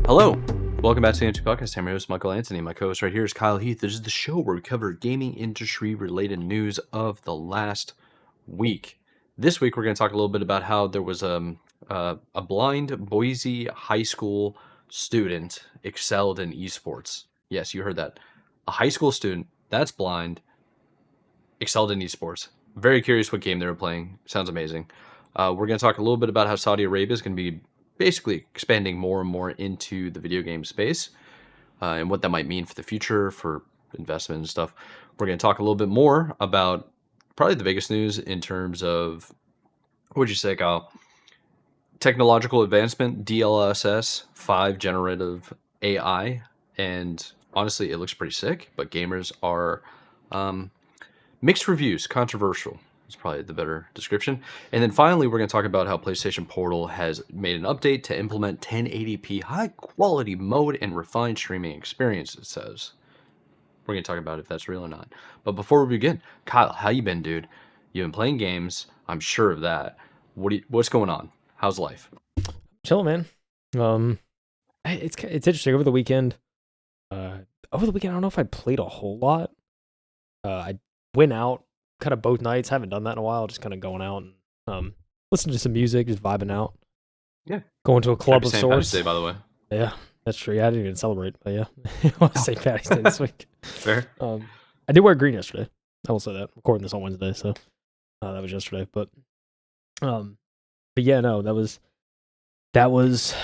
Hello, welcome back to the M2 Podcast. I'm your host, Michael Anthony. My co-host right here is Kyle Heath. This is the show where we cover gaming industry-related news of the last week. This week, we're going to talk a little bit about how there was a blind Boise High School student excelled in esports. Yes, you heard that. A high school student that's blind excelled in esports. Very curious what game they were playing. Sounds amazing. We're going to talk a little bit about how Saudi Arabia is going to be basically expanding more and more into the video game space and what that might mean for the future for investment and stuff. We're going to talk a little bit more about probably the biggest news in terms of, what would you say, Kyle? Technological advancement, DLSS 5 generative AI. And honestly, it looks pretty sick, but gamers are mixed reviews, controversial is probably the better description. And then finally, we're going to talk about how PlayStation Portal has made an update to implement 1080p high quality mode and refined streaming experience, it says. We're going to talk about if that's real or not. But before we begin, Kyle, how you been, dude? You've been playing games. I'm sure of that. What's going on? How's life? Chill, man. It's interesting. Over the weekend, I don't know if I played a whole lot. I went out kind of both nights. Haven't done that in a while. Just kind of going out and listening to some music, just vibing out. Yeah. Going to a club of Happy St. Patty's sorts. Day, by the way. Yeah, that's true. Yeah, I didn't even celebrate, but yeah, it was St. Patty's Day this week. Fair. I did wear green yesterday. I will say that. Recording this on Wednesday, so that was yesterday. But yeah, no, that was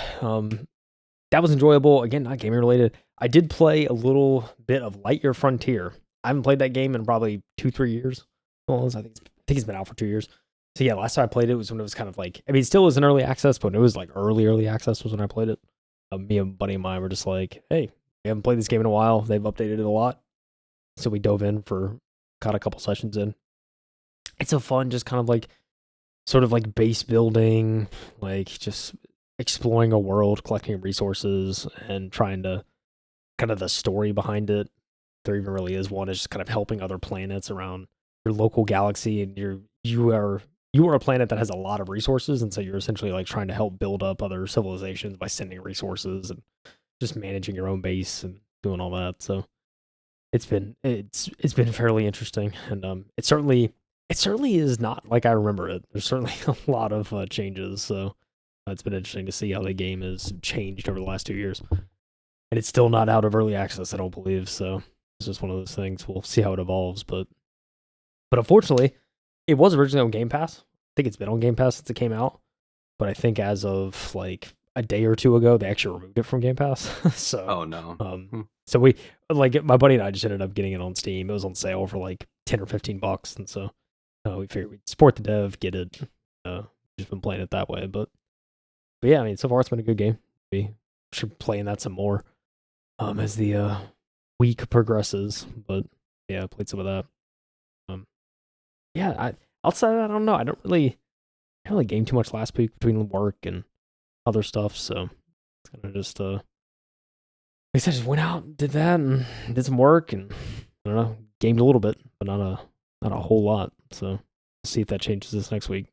enjoyable. Again, not gaming related. I did play a little bit of Lightyear Frontier. I haven't played that game in probably 2-3 years. Well, I think it's been out for 2 years. So yeah, last time I played it was when it was kind of like, I mean, it still was in early access, but when it was like early access was when I played it. Me and a buddy of mine were just like, hey, we haven't played this game in a while. They've updated it a lot. So we dove in got a couple sessions in. It's so fun, just kind of like, sort of like base building, like just exploring a world, collecting resources, and trying to kind of the story behind it. There even really is one, is just kind of helping other planets around your local galaxy, and you are a planet that has a lot of resources, and so you're essentially like trying to help build up other civilizations by sending resources and just managing your own base and doing all that. So it's been fairly interesting, and it certainly is not like I remember it. There's certainly a lot of changes, so it's been interesting to see how the game has changed over the last 2 years. And it's still not out of early access, I don't believe, so it's just one of those things. We'll see how it evolves, but unfortunately, it was originally on Game Pass. I think it's been on Game Pass since it came out, but I think as of like a day or two ago, they actually removed it from Game Pass. So, Oh, no. So we, like, my buddy and I just ended up getting it on Steam. It was on sale for like $10 or $15, and so we figured we'd support the dev, get it. Just been playing it that way, but yeah, I mean, so far it's been a good game. We should play in that some more as the week progresses. But yeah, I played some of that. Yeah, outside of that, I don't know. I didn't really game too much last week between work and other stuff, so it's kind of just I guess I just went out, did that, and did some work, and I don't know, gamed a little bit, but not a whole lot. So we'll see if that changes this next week.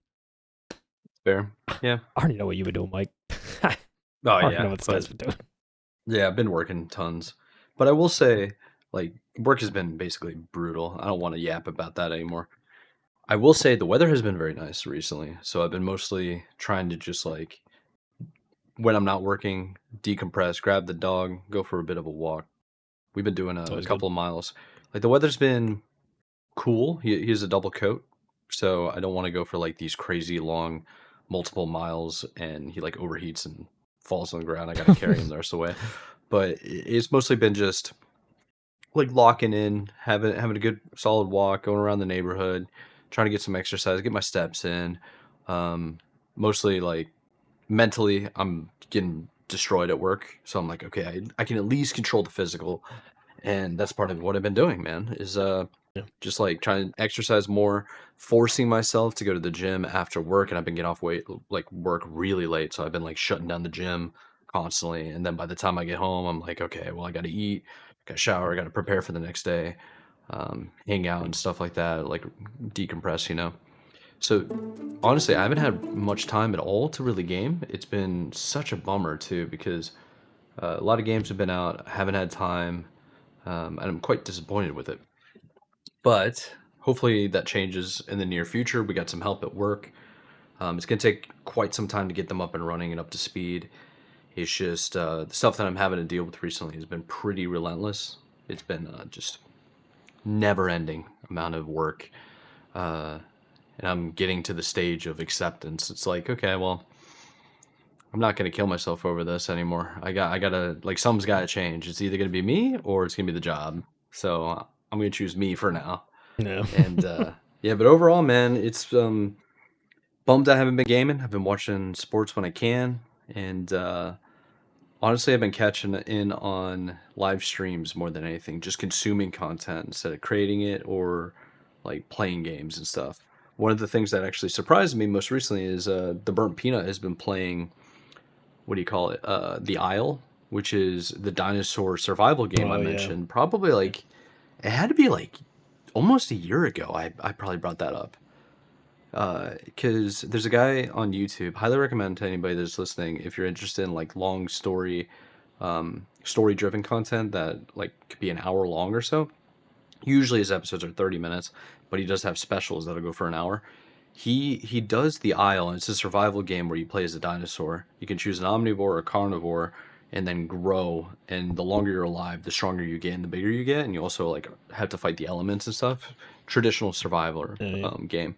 Fair. Yeah. I already know what you've been doing, Mike. Oh, I already yeah. know what this guy's been doing. Yeah, I've been working tons. But I will say, like, work has been basically brutal. I don't want to yap about that anymore. I will say the weather has been very nice recently. So I've been mostly trying to just, like, when I'm not working, decompress, grab the dog, go for a bit of a walk. We've been doing a Always couple good. of miles. Like, the weather's been cool. He has a double coat. So I don't want to go for, like, these crazy long, multiple miles, and he, like, overheats and falls on the ground. I got to carry him the rest of the way. But it's mostly been just like locking in, having a good solid walk, going around the neighborhood, trying to get some exercise, get my steps in. Mostly like mentally, I'm getting destroyed at work, so I'm like, okay, I can at least control the physical, and that's part of what I've been doing, man. Is Yeah. just like trying to exercise more, forcing myself to go to the gym after work, and I've been getting off work really late, so I've been like shutting down the gym constantly, and then by the time I get home, I'm like, okay, well, I got to eat, got to shower, got to prepare for the next day, hang out and stuff like that, like decompress, you know. So honestly, I haven't had much time at all to really game. It's been such a bummer too because A lot of games have been out. I haven't had time, and I'm quite disappointed with it. But hopefully that changes in the near future. We got some help at work. It's going to take quite some time to get them up and running and up to speed. It's just the stuff that I'm having to deal with recently has been pretty relentless. It's been just never-ending amount of work, and I'm getting to the stage of acceptance. It's like, okay, well, I'm not gonna kill myself over this anymore. I gotta like something's gotta change. It's either gonna be me or it's gonna be the job. So I'm gonna choose me for now. No. And yeah, but overall, man, it's bummed I haven't been gaming. I've been watching sports when I can, and honestly, I've been catching in on live streams more than anything, just consuming content instead of creating it or like playing games and stuff. One of the things that actually surprised me most recently is the Burnt Peanut has been playing, what do you call it? The Isle, which is the dinosaur survival game I Oh yeah. mentioned. Probably like it had to be like almost a year ago. I probably brought that up because there's a guy on YouTube. Highly recommend to anybody that's listening if you're interested in like long story driven content that like could be an hour long or so. Usually his episodes are 30 minutes, but he does have specials that'll go for an hour. He does the Isle, and it's a survival game where you play as a dinosaur. You can choose an omnivore or a carnivore, and then grow. And the longer you're alive, the stronger you get, and the bigger you get. And you also like have to fight the elements and stuff. Traditional survivor Yeah. game.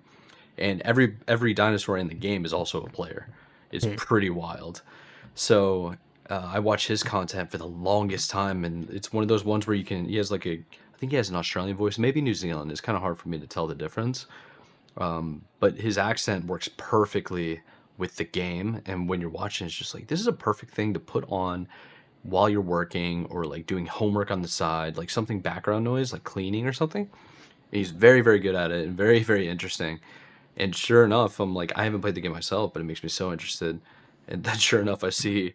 And every dinosaur in the game is also a player. It's Hmm. pretty wild. So I watched his content for the longest time, and it's one of those ones where you can. He has like a, I think he has an Australian voice, maybe New Zealand. It's kind of hard for me to tell the difference. But his accent works perfectly with the game, and when you're watching, it's just like this is a perfect thing to put on while you're working or like doing homework on the side, like something background noise, like cleaning or something. He's very, very good at it and very, very interesting. And sure enough, I'm like, I haven't played the game myself, but it makes me so interested. And then sure enough, I see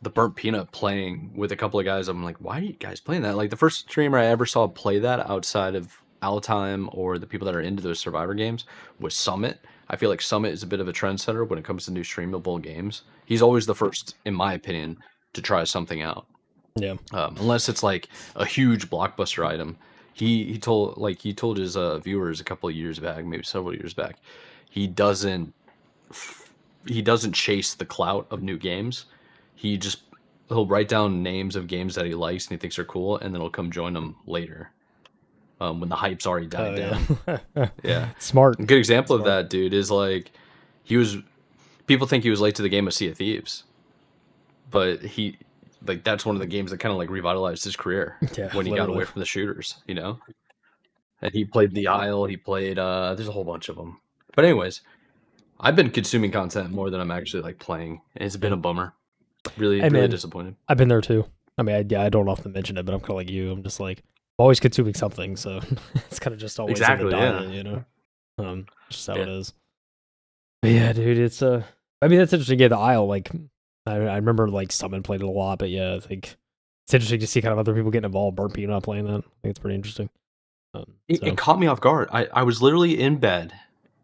the Burnt Peanut playing with a couple of guys. I'm like, why are you guys playing that? Like the first streamer I ever saw play that outside of Time or the people that are into those Survivor games was Summit. I feel like Summit is a bit of a trendsetter when it comes to new streamable games. He's always the first, in my opinion, to try something out, Yeah. unless it's like a huge blockbuster item. He told his viewers a couple of years back, maybe several years back, he doesn't he doesn't chase the clout of new games. He just he'll write down names of games that he likes and he thinks are cool, and then he'll come join them later when the hype's already Oh died down. yeah. Yeah, Smart. a good example of Smart. that dude is like he was. People think he was late to the game of Sea of Thieves, but he like that's one of the games that kind of like revitalized his career Yeah, when he got literally. away from the shooters. And he played the Isle. He played there's a whole bunch of them. But anyways, I've been consuming content more than I'm actually like playing. It's been Yeah. a bummer. Really, Hey really man, disappointed. I've been there too. I mean, I don't often mention it, but I'm kind of like you. I'm just like always consuming something, so it's kind of just always in the Exactly. Yeah. diet, you know. Just how Yeah. it is. But yeah, dude, it's I mean, that's interesting. Yeah, the Isle, like, I remember like Summon played it a lot, but yeah, I think it's interesting to see kind of other people getting involved. Burnt Peanut playing that. I think it's pretty interesting. It So caught me off guard. I was literally in bed,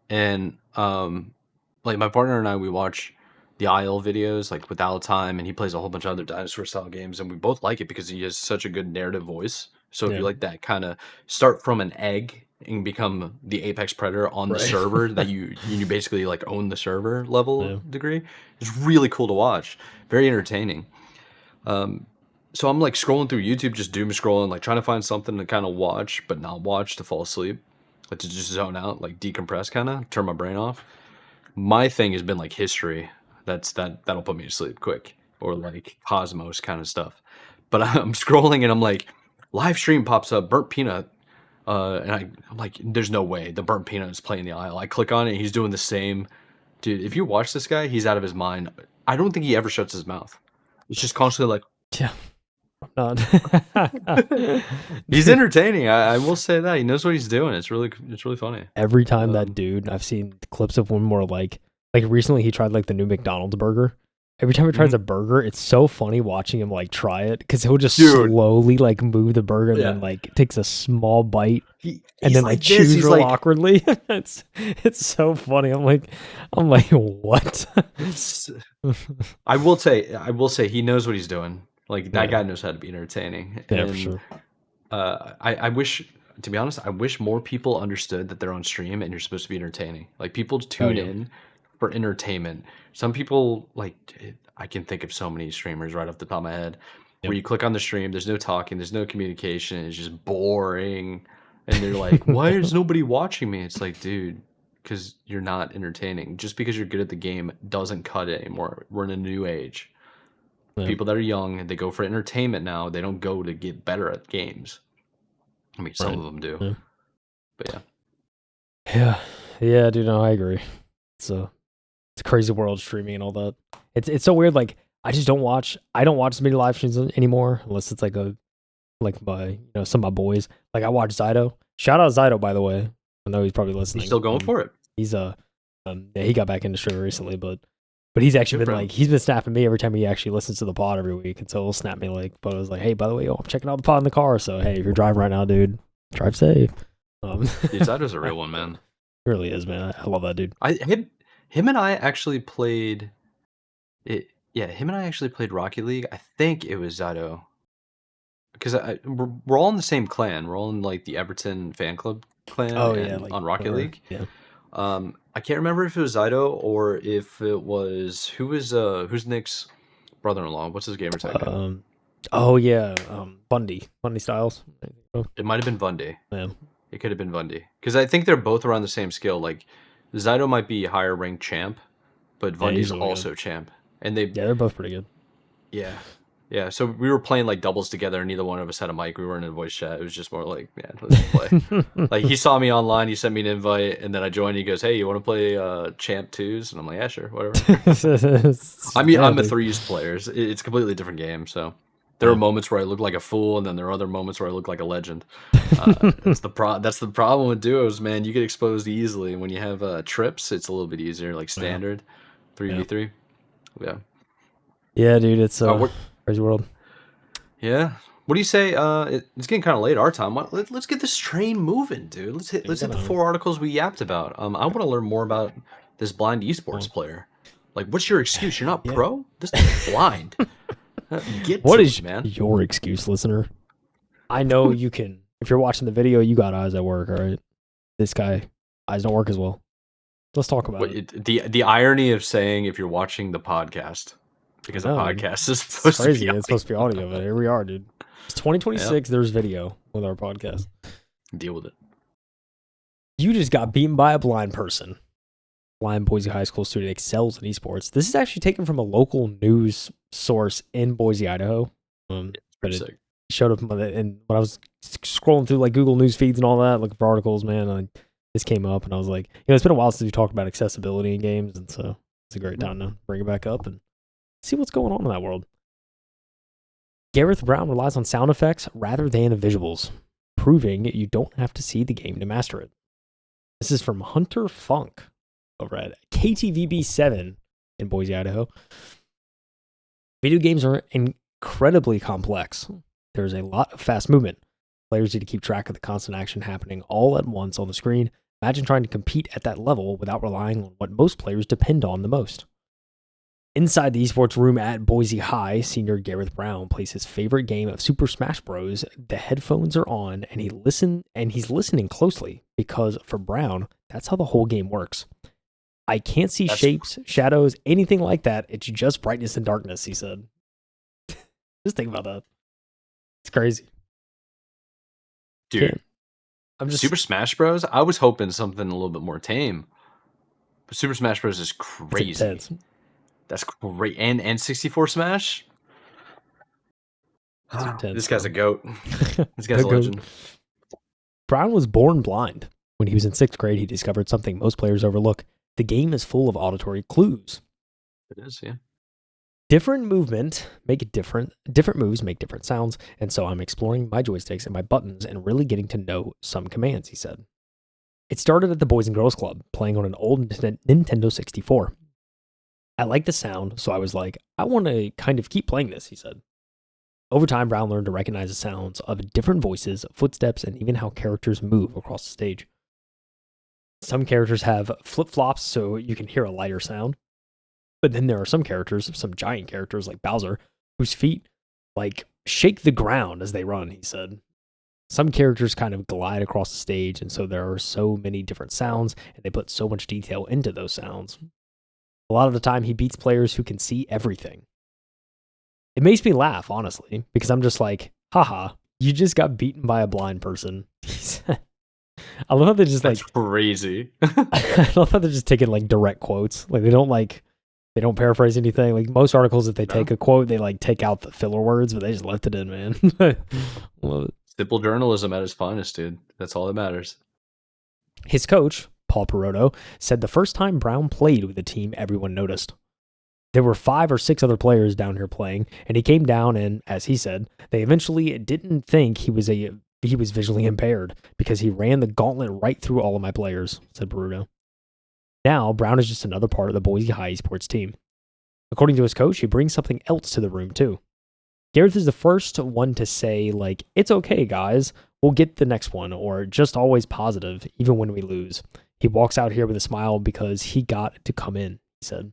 and like my partner and I, we watch the Isle videos like with Time, and he plays a whole bunch of other dinosaur style games, and we both like it because he has such a good narrative voice. So if yeah, you like that kind of start from an egg and become the apex predator on the right. server that you basically like own the server level Yeah, degree, it's really cool to watch. Very entertaining. Um, so I'm like scrolling through YouTube, just doom scrolling, like trying to find something to kind of watch, but not watch to fall asleep, like to just zone out, like decompress, kind of turn my brain off. My thing has been like history. That'll put me to sleep quick, or like Cosmos kind of stuff. But I'm scrolling and I'm like, live stream pops up, Burnt Peanut, and I'm like, there's no way the Burnt Peanut is playing the Isle. I click on it, he's doing the same. Dude, if you watch this guy, he's out of his mind. I don't think he ever shuts his mouth. It's just constantly like. yeah. I'm not. He's entertaining. I will say that he knows what he's doing. It's really funny. Every time that Um, dude, I've seen clips of one more like recently he tried like the new McDonald's burger. Every time he tries mhm. a burger, it's so funny watching him like try it because he'll just Dude, slowly like move the burger and then yeah, like takes a small bite and he's then like like this. chews He's real like, awkwardly. It's so funny. I'm like what? s- I will say he knows what he's doing. Like that guy knows how to be entertaining. Yeah, for And sure. I wish, to be honest, I wish more people understood that they're on stream and you're supposed to be entertaining. Like people Oh tune yeah. in for entertainment. Some people I can think of so many streamers right off the top of my head where Yep. you click on the stream, there's no talking, there's no communication, it's just boring. And they're like, why is nobody watching me? It's like, dude, because you're not entertaining. Just because you're good at the game doesn't cut it anymore. We're in a new age. Yeah. People that are young, they go for entertainment now. They don't go to get better at games. I mean, some Right. of them do, Yeah. but yeah. Yeah. Yeah, dude, no, I agree. It's a crazy world streaming and all that. It's so weird. Like I just don't watch. I don't watch as many live streams anymore unless it's like my some of my boys. Like I watch Zydo. Shout out Zydo, by the way. I know he's probably He's listening. still going for it. He's yeah, he got back into streaming recently, but he's actually Good for been him. like he's been snapping me every time he actually listens to the pod every week, and so he'll snap me like, but I was like, hey, by the way, I'm checking out the pod in the car, so hey, if you're driving right now, dude, drive safe. Dude, Zydo's a real one, man. He really is, man. I love that dude. Him and I actually played it. Yeah, him and I actually played Rocket League. I think it was Zydo because we're all in the same clan. We're all in like the Everton fan club clan Oh yeah, and like on Rocket League. yeah. I can't remember if it was Zydo or if it was who's Nick's brother-in-law. What's his gamer tag name? Oh yeah, Bundy Styles. It might have been Bundy. Yeah, It could have been Bundy because I think they're both around the same skill. Like Zydo might be higher ranked champ, but yeah, he's Bundy's really good. also champ. And they, Yeah, they're both pretty good. yeah, yeah. So we were playing like doubles together, and neither one of us had a mic. We weren't in a voice chat. It was just more like, man, let's play. Like he saw me online, he sent me an invite, and then I joined. He goes, "Hey, you want to play champ twos?" And I'm like, "Yeah, sure, whatever." I mean, Yeah, I'm a dude. threes player. It's a completely different game. So there are moments where I look like a fool, and then there are other moments where I look like a legend. That's the problem with duos, man. You get exposed easily. When you have trips, it's a little bit easier, like Yeah, standard, yeah, 3v3. Yeah. yeah, dude. It's a What? crazy world. Yeah. What do you say? It's getting kind of late our time. Let's get this train moving, dude. Yeah, we Let's hit the gotta. 4 articles we yapped about. I want to learn more about this blind esports player. Like, what's your excuse? You're not Yeah. pro. This thing's blind. Get What to is it, man. your excuse, listener? I know you can. If you're watching the video, you got eyes at work. All right, this guy eyes don't work as well. Let's talk about it. The irony of saying if you're watching the podcast, I because a know, dude. podcast is It's supposed to crazy. be It's supposed to be audio, but here we are, dude. It's yeah, 2026. There's video with our podcast. deal with it. You just got beaten by a blind person. Blind Boise High School student excels in esports. This is actually taken from a local news source in Boise, Idaho. But Pretty it sick. showed up and when I was scrolling through like Google News feeds and all that, looking for articles, man, this came up and I was like, it's been a while since we talked about accessibility in games, and so it's a great time to bring it back up and see what's going on in that world. Gareth Brown relies on sound effects rather than visuals, proving you don't have to see the game to master it. This is from Hunter Funk over at KTVB7 in Boise, Idaho. Video games are incredibly complex. There's a lot of fast movement. Players need to keep track of the constant action happening all at once on the screen. Imagine trying to compete at that level without relying on what most players depend on the most. Inside the esports room at Boise High, senior Gareth Brown plays his favorite game of Super Smash Bros. The headphones are on, and he's listening closely because for Brown, that's how the whole game works. I can't see shapes, shadows, anything like that. It's just brightness and darkness, he said. Just think about that. It's crazy. Dude, I'm just Super Smash Bros. I was hoping something a little bit more tame, but Super Smash Bros. Is crazy. That's great. And 64 Smash? This guy's a goat. This guy's a legend. Brown was born blind. When he was in 6th grade, he discovered something most players overlook. The game is full of auditory clues. It is, yeah. Different moves make different sounds, and so I'm exploring my joysticks and my buttons and really getting to know some commands, he said. It started at the Boys and Girls Club, playing on an old Nintendo 64. I like the sound, so I was like, I want to kind of keep playing this, he said. Over time, Brown learned to recognize the sounds of different voices, footsteps, and even how characters move across the stage. Some characters have flip-flops, so you can hear a lighter sound. But then there are some giant characters like Bowser, whose feet like shake the ground as they run, he said. Some characters kind of glide across the stage, and so there are so many different sounds, and they put so much detail into those sounds. A lot of the time, he beats players who can see everything. It makes me laugh, honestly, because I'm just like, haha, you just got beaten by a blind person. I love how they just That's like, crazy. I love how they're just taking like direct quotes. Like they don't paraphrase anything. Like most articles, if they take No. a quote, they like take out the filler words, but they just left it in, man. Love it. Simple journalism at its finest, dude. That's all that matters. His coach, Paul Perotto, said the first time Brown played with the team, everyone noticed. There were 5 or 6 other players down here playing, and he came down and, as he said, they eventually didn't think he was visually impaired because he ran the gauntlet right through all of my players, said Perotto. Now, Brown is just another part of the Boise High esports team. According to his coach, he brings something else to the room too. Gareth is the first one to say, like, it's okay, guys. We'll get the next one, or just always positive, even when we lose. He walks out here with a smile because he got to come in, he said.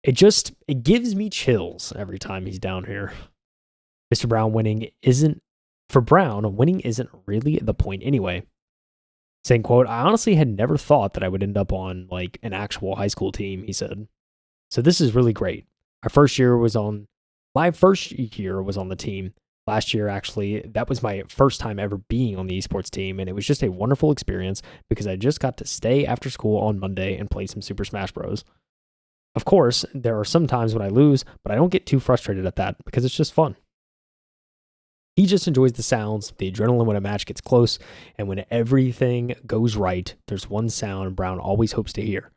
It gives me chills every time he's down here. Mr. Brown winning isn't really the point anyway. Saying, quote, I honestly had never thought that I would end up on like an actual high school team, he said. So this is really great. My first year was on the team. Last year, actually, that was my first time ever being on the esports team, and it was just a wonderful experience because I just got to stay after school on Monday and play some Super Smash Bros. Of course, there are some times when I lose, but I don't get too frustrated at that because it's just fun. He just enjoys the sounds, the adrenaline when a match gets close, and when everything goes right, there's one sound Brown always hopes to hear.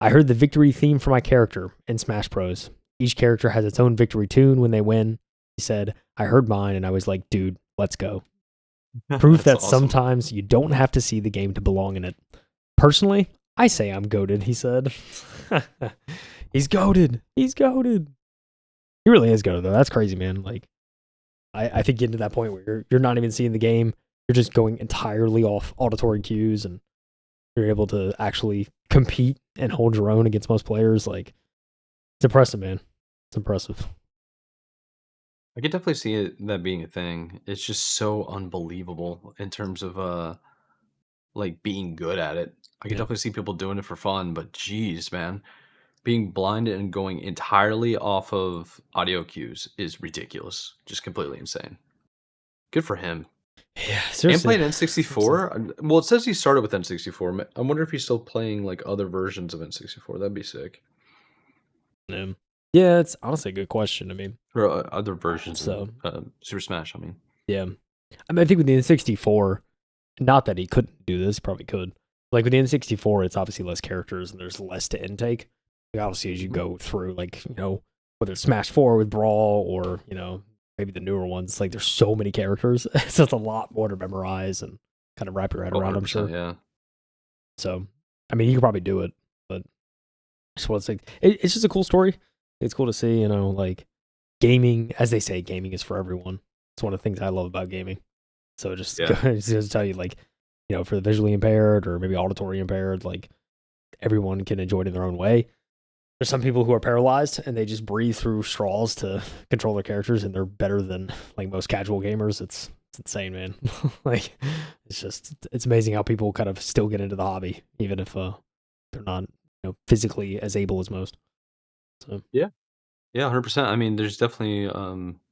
I heard the victory theme for my character in Smash Bros. Each character has its own victory tune when they win. He said, I heard mine and I was like, dude, let's go. Proof That's that awesome. sometimes you don't have to see the game to belong in it. Personally, I say I'm goated, he said. He's goated. He's goated. He really is goated, though. That's crazy, man. Like, I think getting to that point where you're not even seeing the game, you're just going entirely off auditory cues, and you're able to actually compete and hold your own against most players. Like, it's impressive, man. It's impressive. I could definitely see that being a thing. It's just so unbelievable in terms of like being good at it. I could Yeah. definitely see people doing it for fun, but geez, man, being blind and going entirely off of audio cues is ridiculous. Just completely insane. Good for him. Yeah, And seriously. playing Seriously. N64. Well, it says he started with N64. I wonder if he's still playing like other versions of N64. That'd be sick. Yeah. Yeah, it's honestly a good question. I mean, Or other versions of so, Super Smash. I mean, yeah. I mean, I think with the N64, not that he couldn't do this, probably could. Like with the N64, it's obviously less characters and there's less to intake. Like obviously, as you Mhm. go through, like, whether it's Smash 4 with Brawl or, maybe the newer ones, like there's so many characters. So it's a lot more to memorize and kind of wrap your head Oh, around, I'm 100%. sure. Yeah. So, I mean, you could probably do it, but I just want to say it's just a cool story. It's cool to see, like gaming, as they say, gaming is for everyone. It's one of the things I love about gaming. So just Yeah. just to tell you, like, for the visually impaired or maybe auditory impaired, like everyone can enjoy it in their own way. There's some people who are paralyzed and they just breathe through straws to control their characters, and they're better than like most casual gamers. It's insane, man. Like it's amazing how people kind of still get into the hobby, even if they're not physically as able as most. So Yeah. Yeah, 100%. I mean, there's definitely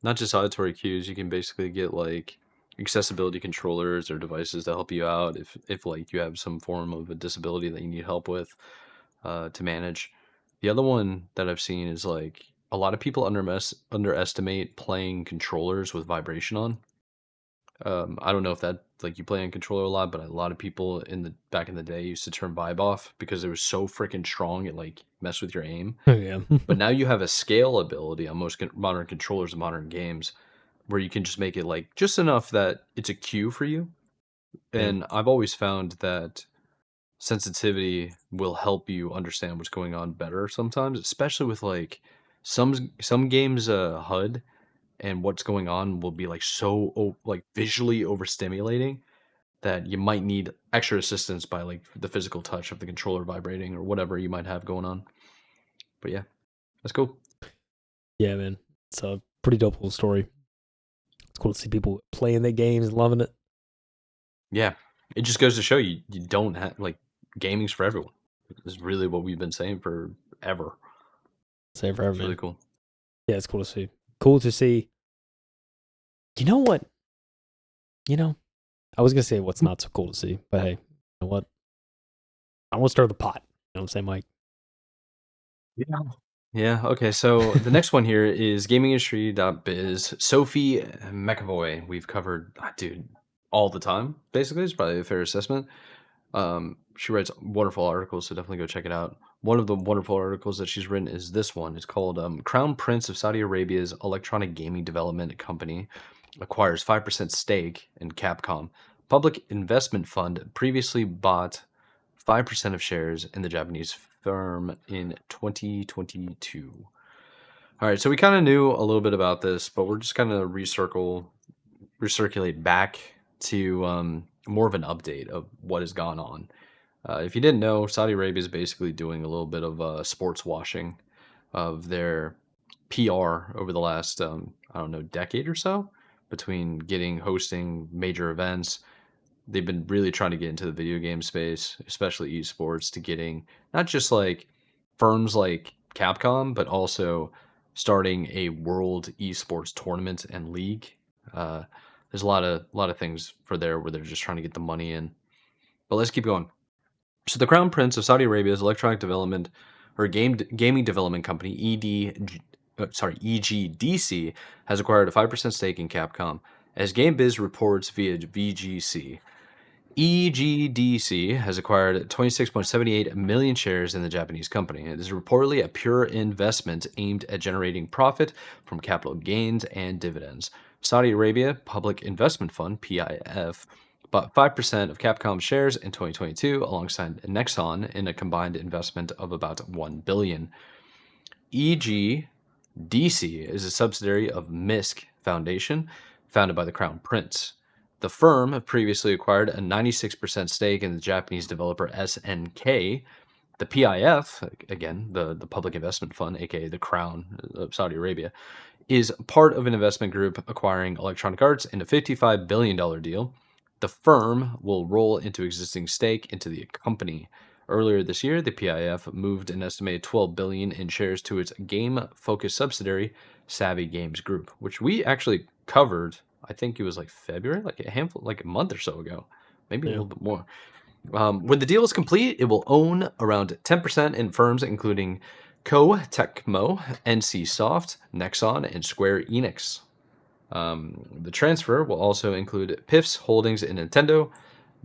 not just auditory cues. You can basically get like accessibility controllers or devices to help you out if like you have some form of a disability that you need help with to manage. The other one that I've seen is like a lot of people underestimate playing controllers with vibration on. I don't know if that like you play on controller a lot, but a lot of people in the back in the day used to turn vibe off because it was so freaking strong it like messed with your aim. yeah, But now you have a scale ability on most modern controllers and modern games where you can just make it like just enough that it's a cue for you. yeah, And I've always found that sensitivity will help you understand what's going on better sometimes, especially with like some games HUD and what's going on will be like so like visually overstimulating that you might need extra assistance by like the physical touch of the controller vibrating or whatever you might have going on. But yeah, that's cool. yeah, man. So pretty dope little story. It's cool to see people playing their games and loving it. Yeah, it just goes to show you don't have like gaming's for everyone. Is really what we've been saying forever. Same forever, It's really man. cool. Yeah, it's cool to see. Cool to see. You know what? You know, I was gonna say what's not so cool to see, but hey, you know what? I want to stir the pot. You know what I'm saying, Mike? Yeah. Yeah. Okay. So the next one here is gamingindustry.biz. Sophie McAvoy. We've covered, dude, all the time. Basically, it's probably a fair assessment. She writes wonderful articles, so definitely go check it out. One of the wonderful articles that she's written is this one. It's called "Crown Prince of Saudi Arabia's Electronic Gaming Development Company acquires 5% stake in Capcom. Public investment fund previously bought 5% of shares in the Japanese firm in 2022." All right, so we kind of knew a little bit about this, but we're just kind of recirculate back to more of an update of what has gone on. If you didn't know, Saudi Arabia is basically doing a little bit of sports washing of their PR over the last, I don't know, decade or so, between hosting major events. They've been really trying to get into the video game space, especially esports, to getting not just like firms like Capcom, but also starting a world esports tournament and league. Uh, there's a lot of things for there where they're just trying to get the money in. But let's keep going. So the Crown Prince of Saudi Arabia's electronic development or gaming development company EGDC has acquired a 5% stake in Capcom, as GameBiz reports via VGC. EGDC has acquired 26.78 million shares in the Japanese company. It is reportedly a pure investment aimed at generating profit from capital gains and dividends. Saudi Arabia Public Investment Fund (PIF) bought 5% of Capcom shares in 2022 alongside Nexon in a combined investment of about 1 billion. EGDC is a subsidiary of MISC Foundation, founded by the Crown Prince. The firm previously acquired a 96% stake in the Japanese developer SNK. The PIF, again, the Public Investment Fund, aka the Crown of Saudi Arabia, is part of an investment group acquiring Electronic Arts in a $55 billion deal. The firm will roll into existing stake into the company. Earlier this year, the PIF moved an estimated 12 billion in shares to its game-focused subsidiary, Savvy Games Group, which we actually covered. I think it was like February, like a month or so ago, maybe a Yeah. little bit more. When the deal is complete, it will own around 10% in firms including Tecmo, NC Soft, Nexon, and Square Enix. The transfer will also include PIF's holdings in Nintendo,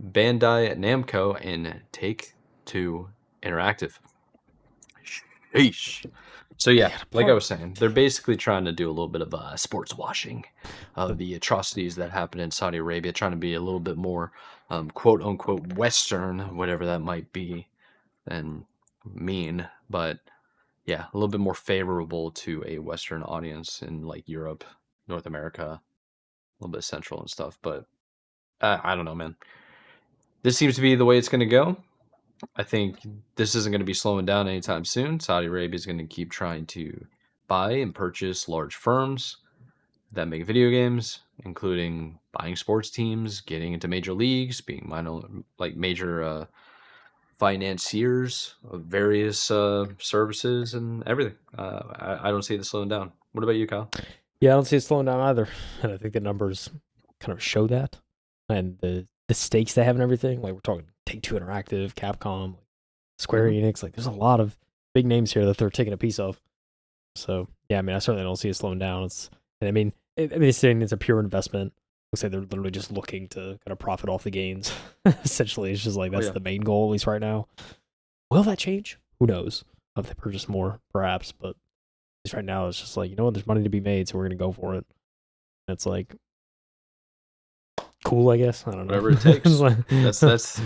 Bandai Namco, and Take Two Interactive. Sheesh. So yeah, Man, like I part was saying, they're basically trying to do a little bit of sports washing of the atrocities that happen in Saudi Arabia, trying to be a little bit more quote unquote Western, whatever that might be, and mean, but yeah, a little bit more favorable to a Western audience in like Europe, North America, a little bit central and stuff. But I don't know, man. This seems to be the way it's going to go. I think this isn't going to be slowing down anytime soon. Saudi Arabia is going to keep trying to buy and purchase large firms that make video games, including buying sports teams, getting into major leagues, being like major financiers of various services and everything. I don't see this slowing down. What about you, Kyle? Yeah, I don't see it slowing down either. And I think the numbers kind of show that. And the stakes they have and everything. Like we're talking Take Two Interactive, Capcom, Square Hmm. Enix. Like there's a lot of big names here that they're taking a piece of. So yeah, I mean, I certainly don't see it slowing down. And I mean, it's saying it's a pure investment. Looks like they're literally just looking to kind of profit off the gains. Essentially, it's just like Oh that's yeah, the main goal, at least right now. Will that change? Who knows? If they purchase more, perhaps, but at least right now, it's just like, you know what, there's money to be made, so we're gonna go for it. And it's like cool, I guess. I don't know. whatever it It's takes. like- That's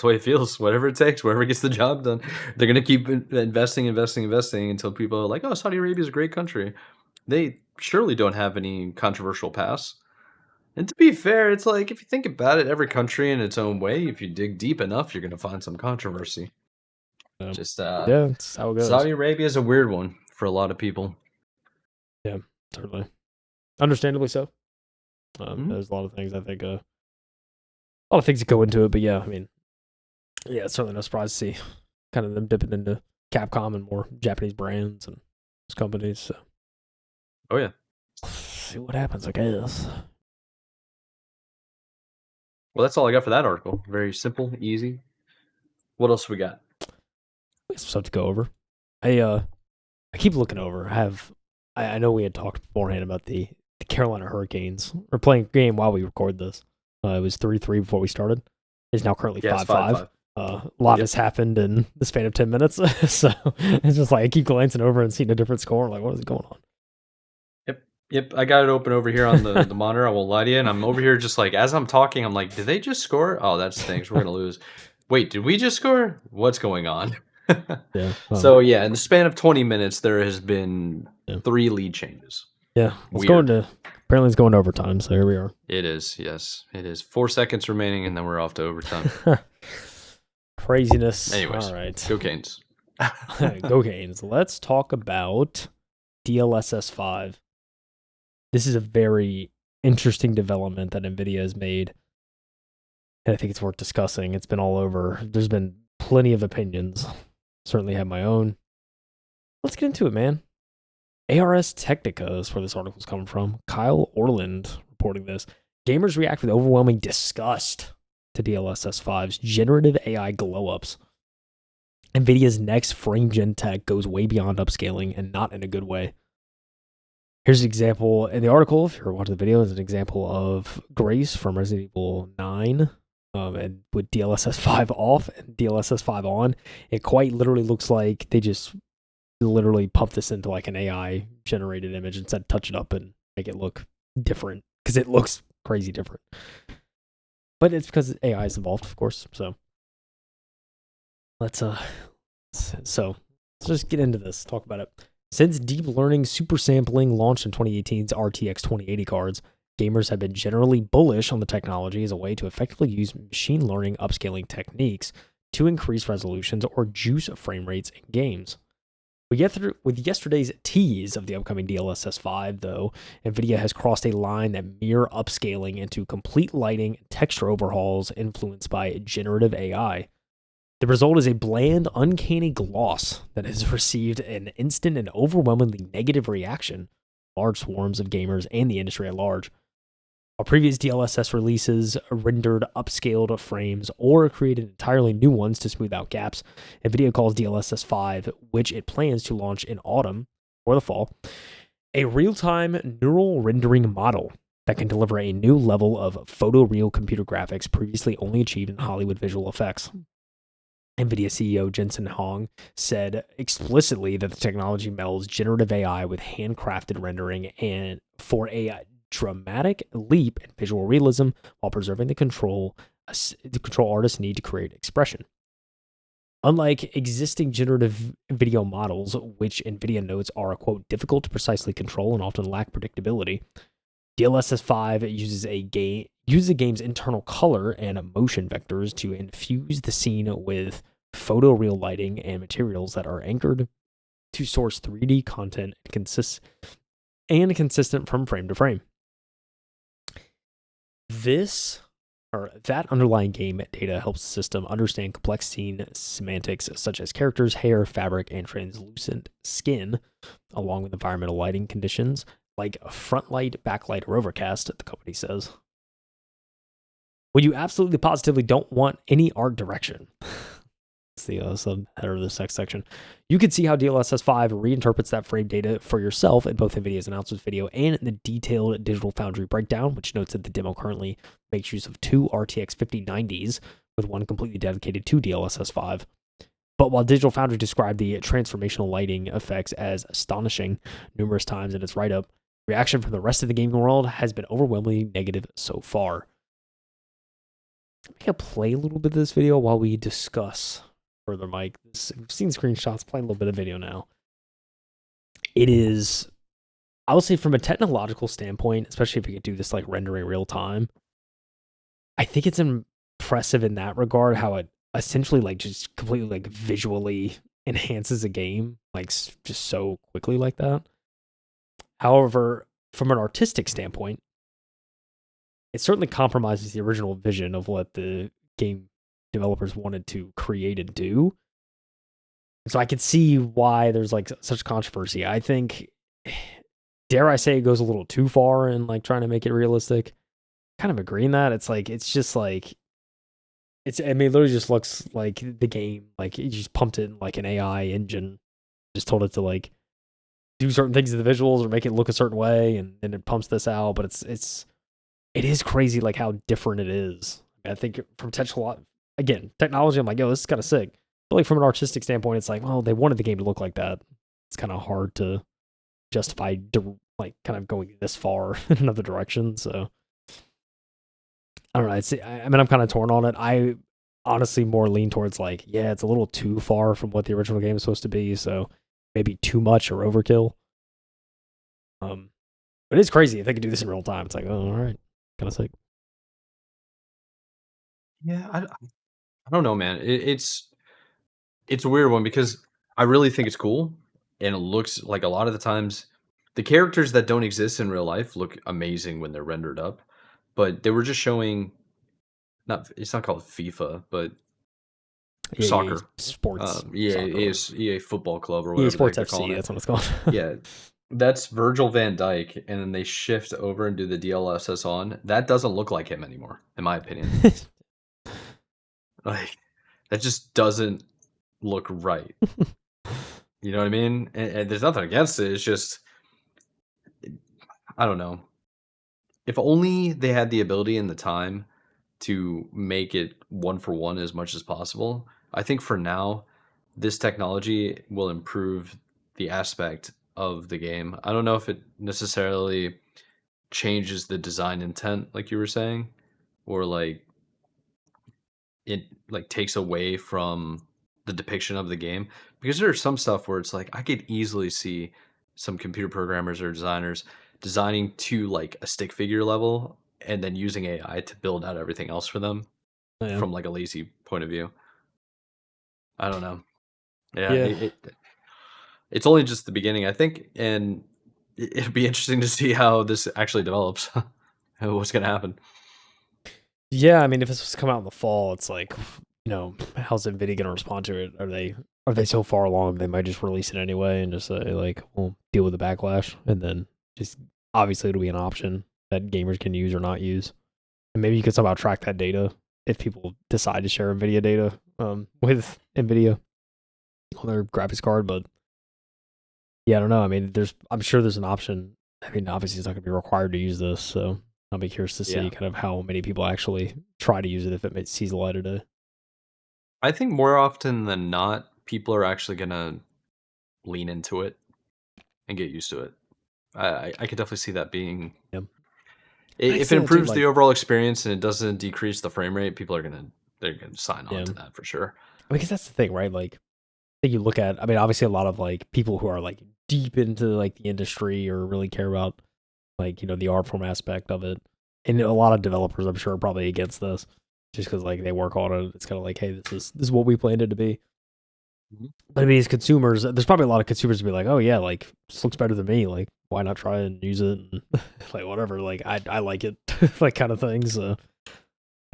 the way it feels. Whatever it takes, whatever gets the job done. They're gonna keep investing until people are like, "Oh, Saudi Arabia is a great country." They surely don't have any controversial past. And to be fair, it's like if you think about it, every country in its own way, if you dig deep enough, you're gonna find some controversy. um, Just yeah, that's how it goes. Saudi Arabia is a weird one for a lot of people. Yeah. Certainly. Understandably so. Mhm. There's a lot of things I think, a lot of things that go into it, but yeah, I mean, yeah, it's certainly no surprise to see kind of them dipping into Capcom and more Japanese brands and those companies. So Oh yeah. see what happens, I guess. Well, that's all I got for that article. Very simple, easy. What else we got? We have some stuff to go over. I keep looking over. I know we had talked beforehand about the Carolina Hurricanes. We're playing a game while we record this. It was 3-3 before we started. It's now currently Yeah, it's 5-5. 5-5. A lot Yep. has happened in the span of 10 minutes. So it's just like I keep glancing over and seeing a different score. I'm like, what is going on? Yep. Yep. I got it open over here on the monitor. I won't lie to you. And I'm over here just like as I'm talking, I'm like, did they just score? Oh, that stinks. We're gonna lose. Wait, did we just score? What's going on? Yeah. So yeah, in the span of 20 minutes, there has been Yeah. 3 lead changes. Yeah. Weird. Apparently it's going to overtime. So here we are. It is, yes. It is 4 seconds remaining, and then we're off to overtime. Craziness. All Anyways, right. go Canes. Go Canes. Let's talk about DLSS 5. This is a very interesting development that Nvidia has made, and I think it's worth discussing. It's been all over. There's been plenty of opinions. Certainly have my own. Let's get into it, man. ARS Technica is where this article's coming from. Kyle Orland reporting this. Gamers react with overwhelming disgust to DLSS 5's generative AI glow ups. Nvidia's next frame gen tech goes way beyond upscaling and not in a good way. Here's an example in the article. If you're watching the video, is an example of Grace from Resident Evil 9, and with DLSS 5 off and DLSS 5 on. It quite literally looks like they just literally pumped this into like an AI generated image and said touch it up and make it look different because it looks crazy different. But it's because AI is involved, of course. So let's just get into this. Talk about it. Since deep learning super sampling launched in 2018's RTX 2080 cards, gamers have been generally bullish on the technology as a way to effectively use machine learning upscaling techniques to increase resolutions or juice frame rates in games. With yesterday's tease of the upcoming DLSS 5, though, Nvidia has crossed a line that mere upscaling into complete lighting and texture overhauls influenced by generative AI. The result is a bland, uncanny gloss that has received an instant and overwhelmingly negative reaction from large swarms of gamers and the industry at large. While previous DLSS releases rendered upscaled frames or created entirely new ones to smooth out gaps, Nvidia calls DLSS 5, which it plans to launch in autumn or the fall, a real-time neural rendering model that can deliver a new level of photoreal computer graphics previously only achieved in Hollywood visual effects. NVIDIA CEO Jensen Huang said explicitly that the technology melds generative AI with handcrafted rendering and for a dramatic leap in visual realism while preserving the control artists need to create expression. Unlike existing generative video models, which NVIDIA notes are, quote, difficult to precisely control and often lack predictability, DLSS 5 uses the game's internal color and motion vectors to infuse the scene with photoreal lighting and materials that are anchored to source 3D content and consistent from frame to frame. That underlying game data helps the system understand complex scene semantics such as characters, hair, fabric, and translucent skin, along with environmental lighting conditions like front light, backlight, or overcast, the company says. When you absolutely positively don't want any art direction, it's the subheader of this next section, you can see how DLSS 5 reinterprets that frame data for yourself in both NVIDIA's announcement video and in the detailed Digital Foundry breakdown, which notes that the demo currently makes use of 2 RTX 5090s, with one completely dedicated to DLSS 5. But while Digital Foundry described the transformational lighting effects as astonishing numerous times in its write-up, reaction from the rest of the gaming world has been overwhelmingly negative so far. I'm going to play a little bit of this video while we discuss further, Mike. We've seen screenshots, playing a little bit of video now. It is, I will say, from a technological standpoint, especially if you could do this like rendering real time, I think it's impressive in that regard how it essentially like just completely like visually enhances a game like just so quickly like that. However, from an artistic standpoint, it certainly compromises the original vision of what the game developers wanted to create and do. So I could see why there's like such controversy. I think, dare I say, it goes a little too far in like trying to make it realistic. Kind of agreeing that it's just like I mean, it literally just looks like the game, like you just pumped it in like an AI engine, just told it to like do certain things to the visuals or make it look a certain way, and then it pumps this out. But it is crazy like how different it is. I think from technology, I'm like, yo, this is kind of sick. But like from an artistic standpoint, it's like, well, they wanted the game to look like that. It's kind of hard to justify like kind of going this far in another direction. So I don't know. I mean, I'm kind of torn on it. I honestly more lean towards like, yeah, it's a little too far from what the original game is supposed to be. So maybe too much or overkill. But it's crazy if they could do this in real time. It's like, oh, all right, kind of sick. Yeah, I don't know, man. It's a weird one because I really think it's cool, and it looks like a lot of the times the characters that don't exist in real life look amazing when they're rendered up. But they were just showing not it's not called FIFA, but Yeah, EA soccer. Sports Soccer, EA, whatever. EA Football Club or EA whatever the heck Sports they're calling FC, it. that's what it's called. Yeah, that's Virgil van Dijk, and then they shift over and do the DLSS on. That doesn't look like him anymore, in my opinion. Like that just doesn't look right. You know what I mean? And there's nothing against it. It's just I don't know. If only they had the ability and the time to make it one for one as much as possible. I think for now, this technology will improve the aspect of the game. I don't know if it necessarily changes the design intent, like you were saying, or like it like takes away from the depiction of the game. Because there's some stuff where it's like I could easily see some computer programmers or designers designing to like a stick figure level and then using AI to build out everything else for them Yeah. from like a lazy point of view. I don't know. Yeah, Yeah. it's only just the beginning, I think, and it'd be interesting to see how this actually develops. What's gonna happen? Yeah, I mean, if it's supposed to come out in the fall, it's like, how's Nvidia gonna respond to it? Are they so far along they might just release it anyway and just say like, we'll deal with the backlash, and then just obviously it'll be an option that gamers can use or not use, and maybe you could somehow track that data if people decide to share Nvidia data with Nvidia on their graphics card. But yeah, I don't know. I mean, I'm sure there's an option. I mean, obviously it's not gonna be required to use this, so I'll be curious to see Yeah. kind of how many people actually try to use it if it sees the light of day. I think more often than not, people are actually gonna lean into it and get used to it. I could definitely see that being Yeah. I can if it see that too. improves the Like, overall experience and it doesn't decrease the frame rate, people are they're gonna sign on yeah, to that for sure. because that's the thing, right? Like, I think you look at. I mean, obviously, a lot of like people who are like deep into like the industry or really care about like the art form aspect of it, and a lot of developers, I'm sure, are probably against this just because like they work on it. It's kind of like, hey, this is what we planned it to be. Mhm. But I mean, as consumers, there's probably a lot of consumers to be like, oh yeah, like this looks better than me. Like, why not try and use it? And like whatever. Like I like it, like kind of thing. So I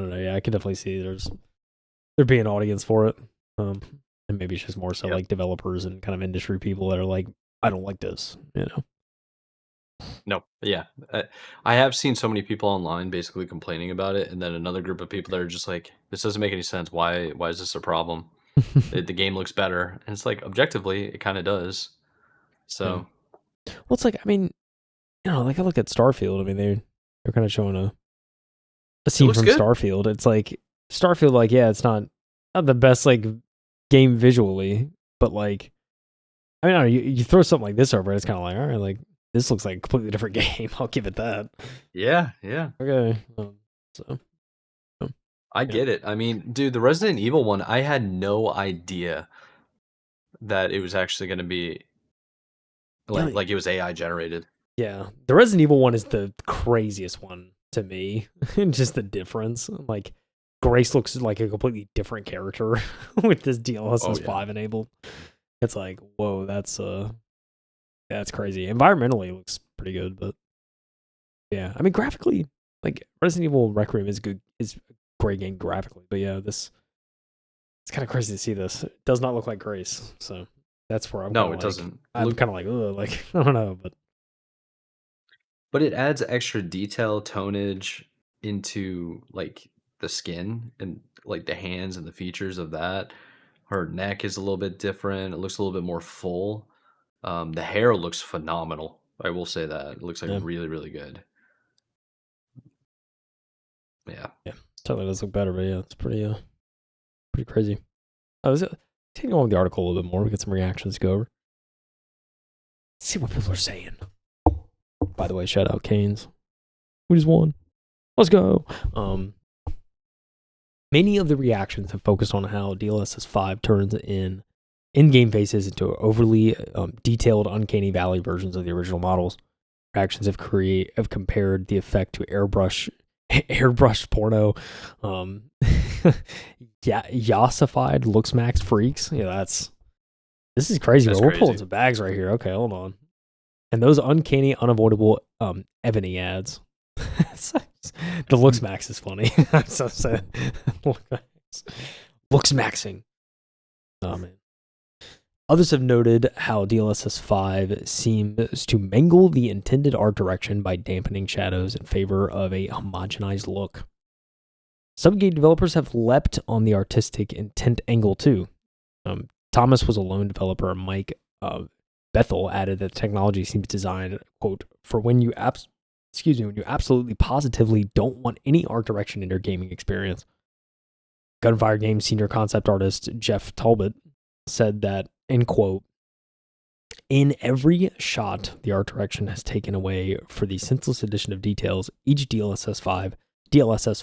don't know. Yeah, I can definitely see there be an audience for it. Um, and maybe it's just more so Yep. like developers and kind of industry people that are like, I don't like this. No. Yeah. I have seen so many people online basically complaining about it, and then another group of people that are just like, "This doesn't make any sense. Why is this a problem? The game looks better." And it's like objectively, it kind of does. Yeah. So Well, it's like I mean, like I look at Starfield. I mean, they're kind of showing a it scene looks from good. Starfield. It's like Starfield, like yeah, it's not the best like game visually, but like I mean, I don't know, you throw something like this over it, it's kind of like all right, like this looks like a completely different game. I'll give it that. Yeah. Yeah. Okay, so I yeah, get it. I mean, dude, the Resident Evil one, I had no idea that it was actually going to be yeah, like it was AI generated. yeah. The Resident Evil one is the craziest one to me. Just the difference, like Grace looks like a completely different character with this Oh DLSS yeah. 5 enabled. It's like, whoa, that's crazy. Environmentally, it looks pretty good. But yeah, I mean, graphically, like Resident Evil Requiem is good, is a great game graphically. But yeah, this it's kind of crazy to see this. It does not look like Grace, so that's where No, it doesn't. I'm kind of like, ugh, like I don't know, But it adds extra detail, tonnage into, like, the skin and, like, the hands and the features of that. Her neck is a little bit different. It looks a little bit more full. The hair looks phenomenal. I will say that. It looks, like, yeah, really, really good. Yeah. yeah, totally does look better. But yeah, it's pretty crazy. Oh, is it? Taking on with the article a little bit more. We get some reactions to go over. Let's see what people are saying. By the way, shout out Canes. We just won. Let's go. Many of the reactions have focused on how DLSS 5 turns in-game faces into overly detailed, uncanny valley versions of the original models. Reactions have compared the effect to airbrushed porno, yassified looks max freaks. Yeah, this is crazy. That's We're crazy. pulling some bags right here. Okay, hold on. And those uncanny, unavoidable Ebony ads. The looks max is funny. I'm so sad. Looks maxing. Oh man. Others have noted how DLSS 5 seems to mangle the intended art direction by dampening shadows in favor of a homogenized look. Some game developers have leapt on the artistic intent angle too. Thomas was a lone developer. Mike Bethel added that the technology seems designed, quote, for when you absolutely positively don't want any art direction in your gaming experience. Gunfire Games senior concept artist Jeff Talbot said that, end quote, in every shot, the art direction has taken away for the senseless addition of details. Each DLSS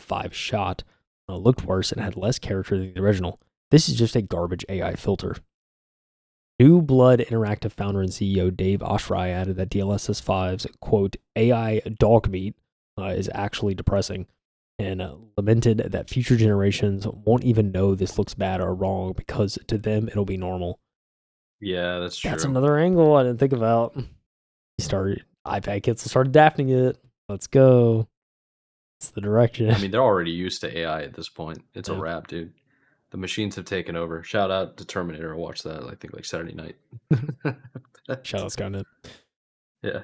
5 shot looked worse and had less character than the original. This is just a garbage AI filter. New Blood Interactive founder and CEO Dave Oshry added that DLSS 5's, quote, AI dog meat is actually depressing, and lamented that future generations won't even know this looks bad or wrong because to them it'll be normal. Yeah, that's true. That's another angle I didn't think about. iPad kids started adapting it. Let's go. It's the direction. I mean, they're already used to AI at this point. It's a Yeah. wrap, dude. The machines have taken over. Shout out to Terminator. I watched that, I think, like Saturday night. Shout out Skynet. Yeah.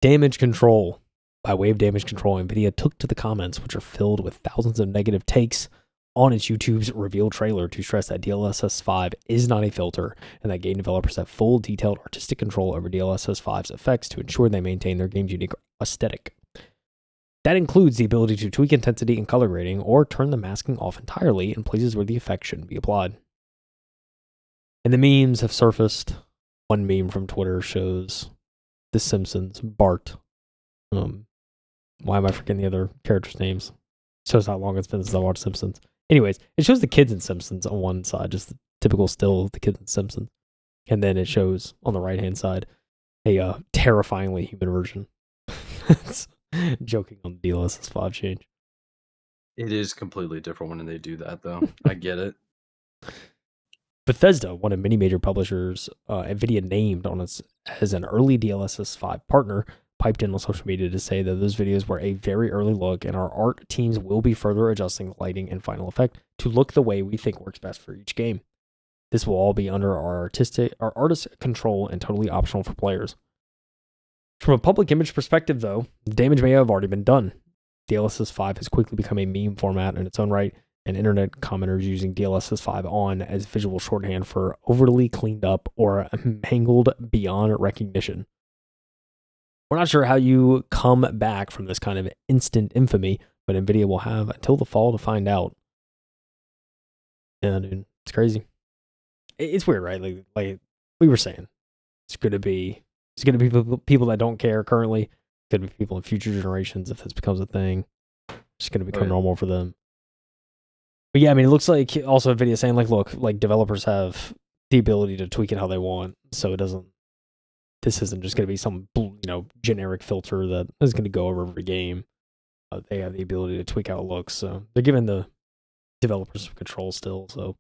Damage control. By way of damage control, Nvidia took to the comments, which are filled with thousands of negative takes on its YouTube's reveal trailer to stress that DLSS 5 is not a filter and that game developers have full detailed artistic control over DLSS 5's effects to ensure they maintain their game's unique aesthetic. That includes the ability to tweak intensity and color grading or turn the masking off entirely in places where the effect shouldn't be applied. And the memes have surfaced. One meme from Twitter shows The Simpsons, Bart. Why am I forgetting the other characters' names? Shows how long it's been since I watched Simpsons. Anyways, it shows the kids in Simpsons on one side, just the typical still of the kids in Simpsons. And then it shows on the right-hand side a terrifyingly human version. Joking on the DLSS 5 change. It is completely different when they do that, though. I get it. Bethesda, one of many major publishers Nvidia named as an early DLSS 5 partner, piped in on social media to say that those videos were a very early look and our art teams will be further adjusting the lighting and final effect to look the way we think works best for each game. This will all be under our artist control and totally optional for players. From a public image perspective, though, the damage may have already been done. DLSS 5 has quickly become a meme format in its own right, and internet commenters using DLSS 5 on as visual shorthand for overly cleaned up or mangled beyond recognition. We're not sure how you come back from this kind of instant infamy, but Nvidia will have until the fall to find out. Yeah, dude, it's crazy. It's weird, right? Like we were saying, it's gonna be people that don't care currently. It's gonna be people in future generations if this becomes a thing. It's gonna become normal for them. But yeah, I mean, it looks like also Nvidia saying like, look, like developers have the ability to tweak it how they want, so it doesn't. This isn't just going to be some, generic filter that is going to go over every game. They have the ability to tweak how it looks. So they're giving the developers some control still. So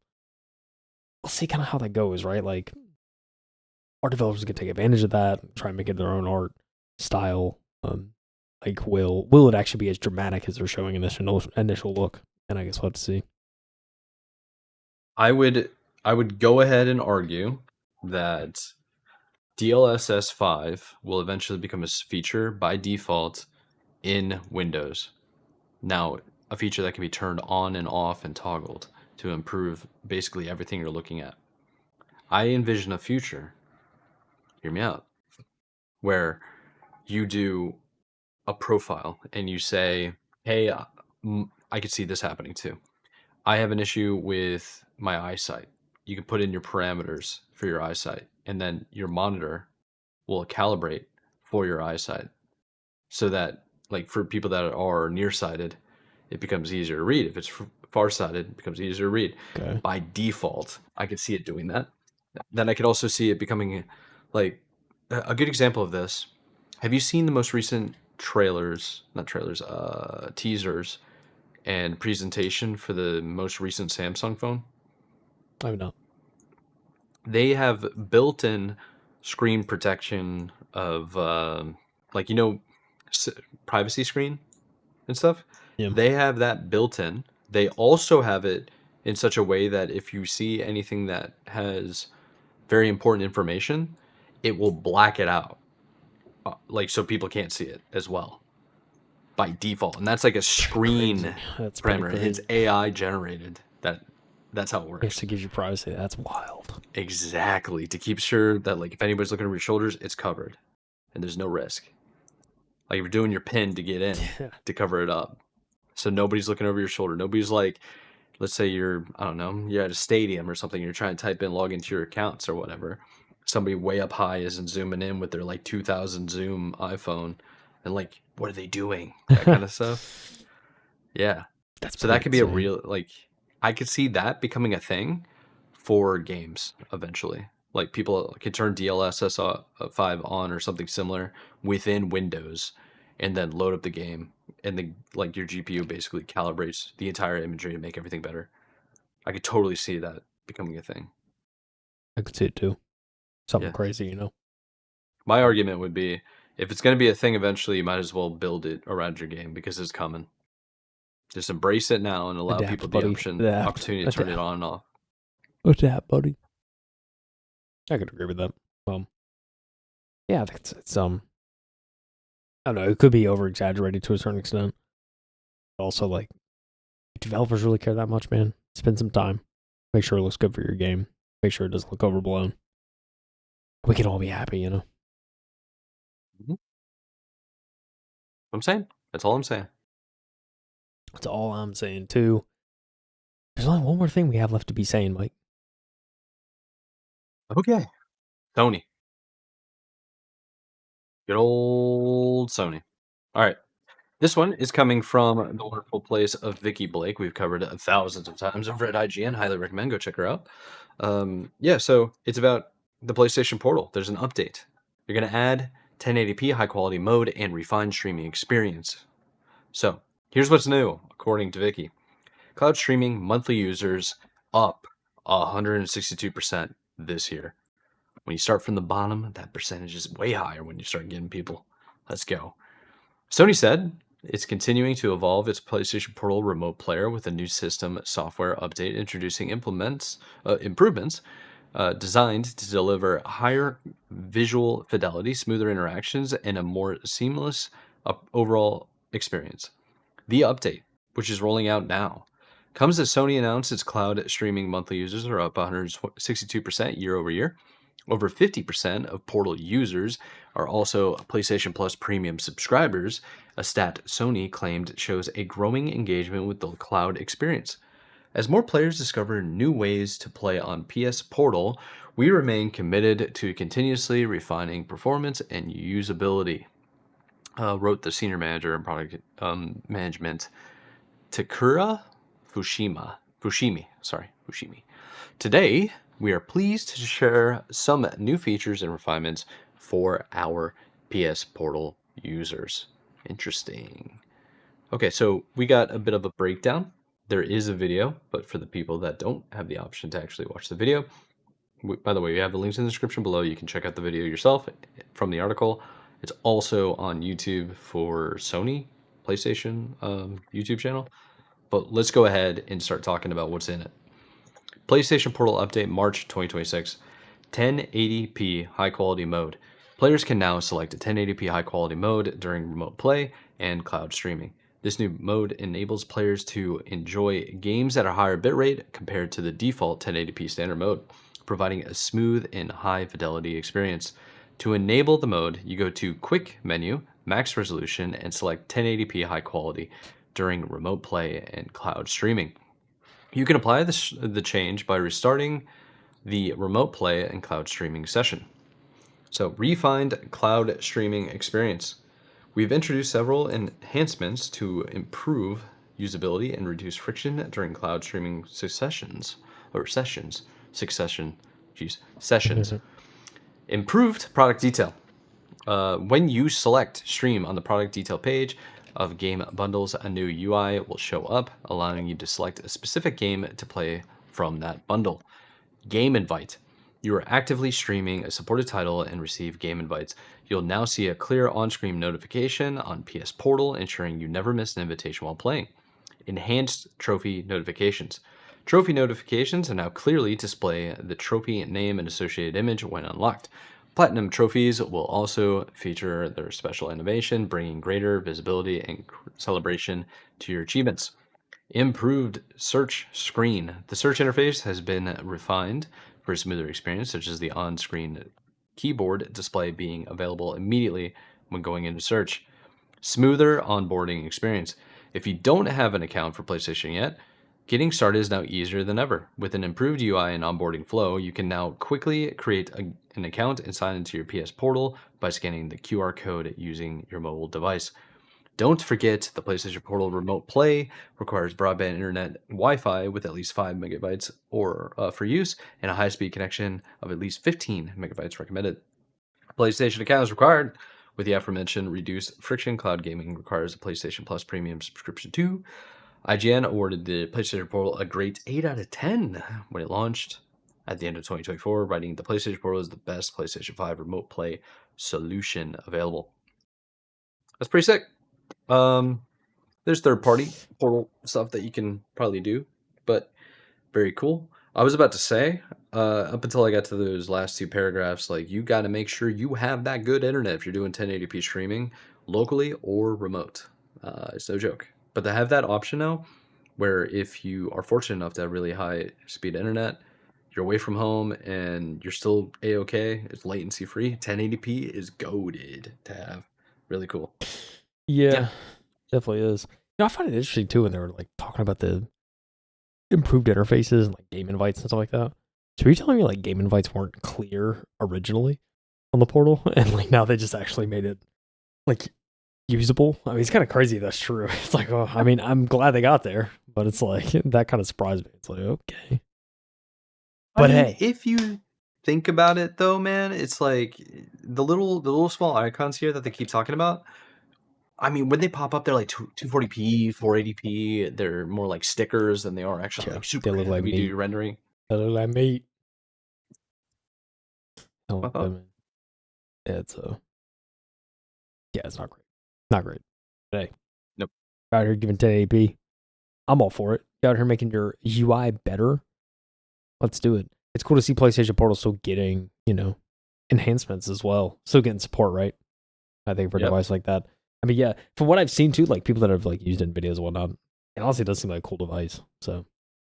we'll see kind of how that goes, right? Like, our developers can take advantage of that, try and make it their own art. style. Like, will it actually be as dramatic as they're showing in this initial look? And I guess we'll have to see. I would go ahead and argue that DLSS 5 will eventually become a feature by default in Windows. Now, a feature that can be turned on and off and toggled to improve basically everything you're looking at. I envision a future, hear me out, where you do a profile and you say, hey, I could see this happening too. I have an issue with my eyesight. You can put in your parameters for your eyesight, and then your monitor will calibrate for your eyesight so that, like, for people that are nearsighted, it becomes easier to read. If it's farsighted, it becomes easier to read. Okay. By default, I could see it doing that. Then I could also see it becoming, like, a good example of this. Have you seen the most recent trailers, not trailers, teasers and presentation for the most recent Samsung phone? I have not. They have built-in screen protection of, like, s- privacy screen and stuff. Yeah. They have that built in. They also have it in such a way that if you see anything that has very important information, it will black it out, like, so people can't see it as well by default. And that's like a Pretty crazy. screen That's pretty parameter. It's crazy. AI generated. That's how it It works. actually gives you privacy. That's wild. Exactly, to keep sure that, like, if anybody's looking over your shoulders, it's covered and there's no risk. Like, if you're doing your pin to get in, Yeah. to cover it up, so nobody's looking over your shoulder. Nobody's like, let's say you're, I don't know, you're at a stadium or something, you're trying to type in, log into your accounts or whatever. Somebody way up high isn't zooming in with their, like, 2000 zoom iPhone, and, like, what are they doing? That kind of stuff. Yeah. That's So that pretty could be a insane. real, like, I could see that becoming a thing for games eventually. Like, people could turn DLSS 5 on or something similar within Windows and then load up the game, and then, like, your GPU basically calibrates the entire imagery to make everything better. I could totally see that becoming a thing. I could see it too. Something Yeah. crazy, you know. My argument would be, if it's going to be a thing eventually, you might as well build it around your game because it's coming. Just embrace it now and allow people Adapt, the buddy. opportunity to turn it on and off. Adapt, buddy. I could agree with that. Yeah, it's I don't know. It could be over exaggerated to a certain extent. But also, like, developers really care that much, man. Spend some time. Make sure it looks good for your game. Make sure it doesn't look overblown. We can all be happy, you know. Mhm. I'm saying. That's all I'm saying. That's all I'm saying too. There's only one more thing we have left to be saying, Mike. Okay. Sony. Good old Sony. All right. This one is coming from the wonderful place of Vicky Blake. We've covered it thousands of times over at IGN. Highly recommend. Go check her out. Yeah, so it's about the PlayStation Portal. There's an update. You're going to add 1080p high quality mode and refined streaming experience. So here's what's new, according to Vicky. Cloud streaming monthly users up 162% this year. When you start from the bottom, that percentage is way higher when you start getting people. Let's go. Sony said it's continuing to evolve its PlayStation Portal remote player with a new system software update introducing improvements designed to deliver higher visual fidelity, smoother interactions, and a more seamless overall experience. The update, which is rolling out now, comes as Sony announced its cloud streaming monthly users are up 162% year over year. Over 50% of Portal users are also PlayStation Plus premium subscribers, a stat Sony claimed shows a growing engagement with the cloud experience. As more players discover new ways to play on PS Portal, we remain committed to continuously refining performance and usability, wrote the senior manager in product management Takura Fushimi. Today, we are pleased to share some new features and refinements for our PS Portal users. Interesting. Okay, so we got a bit of a breakdown. There is a video, but for the people that don't have the option to actually watch the video, by the way, we have the links in the description below. You can check out the video yourself from the article It's also on YouTube for Sony PlayStation YouTube channel. But let's go ahead and start talking about what's in it. PlayStation Portal Update March 2026. 1080p high quality mode. Players can now select a 1080p high quality mode during remote play and cloud streaming. This new mode enables players to enjoy games at a higher bitrate compared to the default 1080p standard mode, providing a smooth and high fidelity experience. To enable the mode, you go to Quick menu, Max Resolution, and select 1080p high quality during remote play and cloud streaming. You can apply the change by restarting the remote play and cloud streaming session. So, refined cloud streaming experience. We've introduced several enhancements to improve usability and reduce friction during cloud streaming sessions. Improved product detail. When you select stream on the product detail page of game bundles, a new UI will show up, allowing you to select a specific game to play from that bundle. Game invite. You are actively streaming a supported title and receive game invites. You'll now see a clear on screen notification on PS Portal, ensuring you never miss an invitation while playing. Enhanced trophy notifications. Trophy notifications are now clearly display the trophy name and associated image when unlocked. Platinum trophies will also feature their special animation, bringing greater visibility and celebration to your achievements. Improved search screen. The search interface has been refined for a smoother experience, such as the on screen keyboard display being available immediately when going into search. Smoother onboarding experience. If you don't have an account for PlayStation yet, getting started is now easier than ever. With an improved UI and onboarding flow, you can now quickly create an account and sign into your PS Portal by scanning the QR code using your mobile device. Don't forget the PlayStation Portal Remote Play requires broadband internet Wi-Fi with at least 5 megabytes or for use and a high-speed connection of at least 15 megabytes recommended. PlayStation account is required. With the aforementioned reduced friction, cloud gaming requires a PlayStation Plus Premium subscription too. IGN awarded the PlayStation Portal a great 8 out of 10 when it launched at the end of 2024, writing the PlayStation Portal is the best PlayStation 5 remote play solution available. That's pretty sick. There's third-party Portal stuff that you can probably do, but very cool. I was about to say, up until I got to those last two paragraphs, like you got to make sure you have that good internet if you're doing 1080p streaming locally or remote. It's no joke. But to have that option now, where if you are fortunate enough to have really high speed internet, you're away from home and you're still a-okay, it's latency free. 1080p is goaded to have. Really cool. Yeah. Yeah, definitely is. I find it interesting too when they were like talking about the improved interfaces and like game invites and stuff like that. So are you telling me like game invites weren't clear originally on the portal, and like now they just actually made it like usable? I mean, it's kind of crazy. That's true. It's like, oh, I mean, I'm glad they got there, but it's like that kind of surprised me. It's like, okay, I but mean, hey, if you think about it though, man, it's like the little small icons here that they keep talking about. I mean, when they pop up, they're like 240p, 480p. They're more like stickers than they are actually yeah, like they super look like heavy duty meat. rendering. They look like meat. I Oh, I thought. mean, yeah, it's yeah, it's not great, not great. But hey, Nope. out here giving 1080p, I'm all for it. You out here making your UI better. Let's do it. It's cool to see PlayStation Portal still getting, enhancements as well. Still getting support, right? I think for a Yep. device like that. I mean, yeah, from what I've seen too, like people that have like used it in videos and whatnot, it honestly does seem like a cool device. So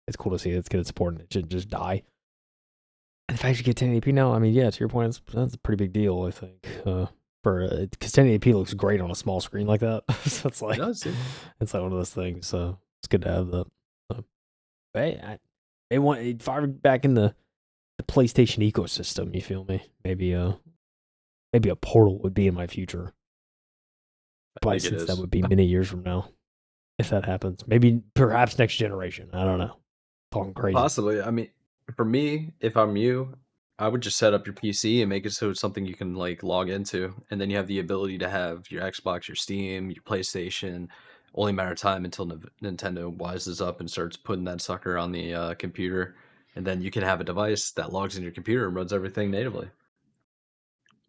it's cool to see it's getting support and it shouldn't just die. And the fact you get 1080p now, I mean, yeah, to your point, that's a pretty big deal, I think. For because 1080p looks great on a small screen like that. So it's It like does, dude. it's like one of those things. So it's good to have that. So, hey, they want it fired back in the PlayStation ecosystem. You feel me? Maybe a Portal would be in my future. I think it Since that is. would be many years from now, if that happens. Maybe perhaps next generation. I don't know. Talking crazy. Possibly. I mean, for me, if I'm you, I would just set up your PC and make it so it's something you can like log into, and then you have the ability to have your Xbox, your Steam, your PlayStation. Only matter of time until Nintendo wises up and starts putting that sucker on the computer, and then you can have a device that logs in your computer and runs everything natively.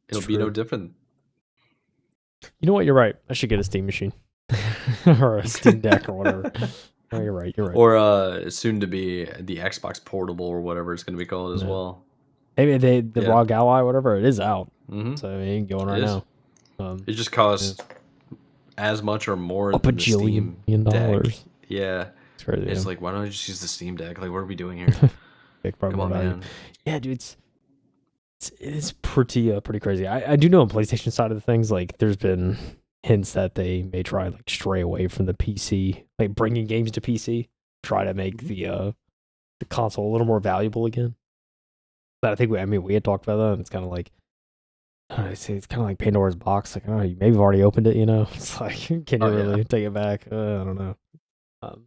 It's It'll be no true. different. You know what? You're right. I should get a Steam machine or a Steam Deck or whatever. Oh, you're right. You're right. Or soon to be the Xbox Portable or whatever it's going to be called as Yeah. well. Maybe the Yeah. ROG Ally, whatever it is, out. Mm-hmm. So I mean, going It right is. now. It just Yeah. costs as much or more A than the bajillion Steam Deck. dollars. Yeah. It's crazy. It's Yeah. like, why don't I just use the Steam Deck? Like, what are we doing here? Big probably Come more on, value. man. Yeah, dude. It's pretty crazy. I do know on PlayStation side of the things, like there's been hints that they may try like stray away from the PC, like bringing games to PC, try to make the console a little more valuable again. But I think we had talked about that, and it's kind of like I don't know, it's kind of like Pandora's box. Like, oh, you maybe have already opened it, you know? It's like, can you Oh, yeah. really take it back? I don't know. Um,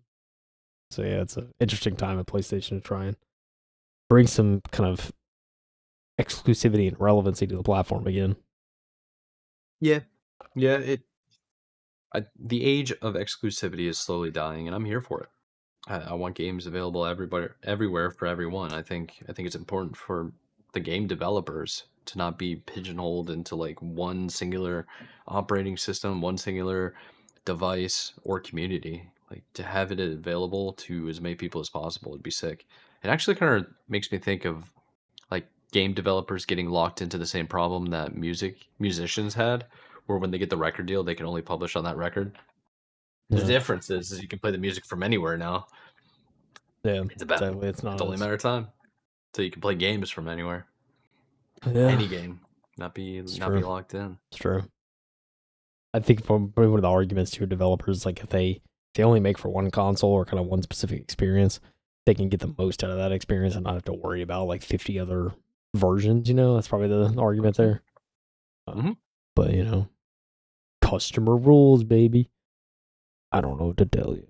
so yeah, it's an interesting time at PlayStation to try and bring some kind of exclusivity and relevancy to the platform again. Yeah. Yeah. The age of exclusivity is slowly dying, and I'm here for it. I want games available everybody, everywhere for everyone. I think it's important for the game developers to not be pigeonholed into like one singular operating system, one singular device or community. Like to have it available to as many people as possible would be sick. It actually kind of makes me think of like game developers getting locked into the same problem that musicians had, where when they get the record deal, they can only publish on that record. The Yeah, difference is you can play the music from anywhere now. yeah, It's about exactly. It's it's not only a as matter of time till you can play games from anywhere, yeah, any game, not be it's not be true. locked in. It's true. I think probably one of the arguments to developers, like if they only make for one console or kind of one specific experience, they can get the most out of that experience and not have to worry about like 50 other versions. You know, that's probably the argument 100%. there. Uh, Hmm. but you know, customer rules, baby. I don't know what to tell you.